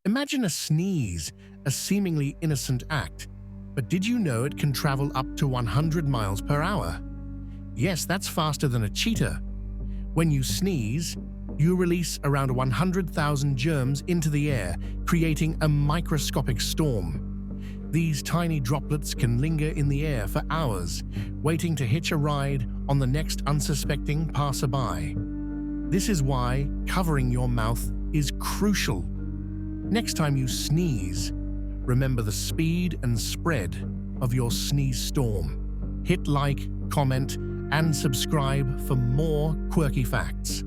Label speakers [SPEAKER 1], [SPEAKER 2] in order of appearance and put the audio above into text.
[SPEAKER 1] Imagine a sneeze, a seemingly innocent act, but did you know it can travel up to 100 miles per hour? Yes, that's faster than a cheetah. When you sneeze, you release around 100,000 germs into the air, creating a microscopic storm. These tiny droplets can linger in the air for hours, waiting to hitch a ride on the next unsuspecting passerby. This is why covering your mouth is crucial. Next time you sneeze, remember the speed and spread of your sneeze storm. Hit like, comment, and subscribe for more quirky facts.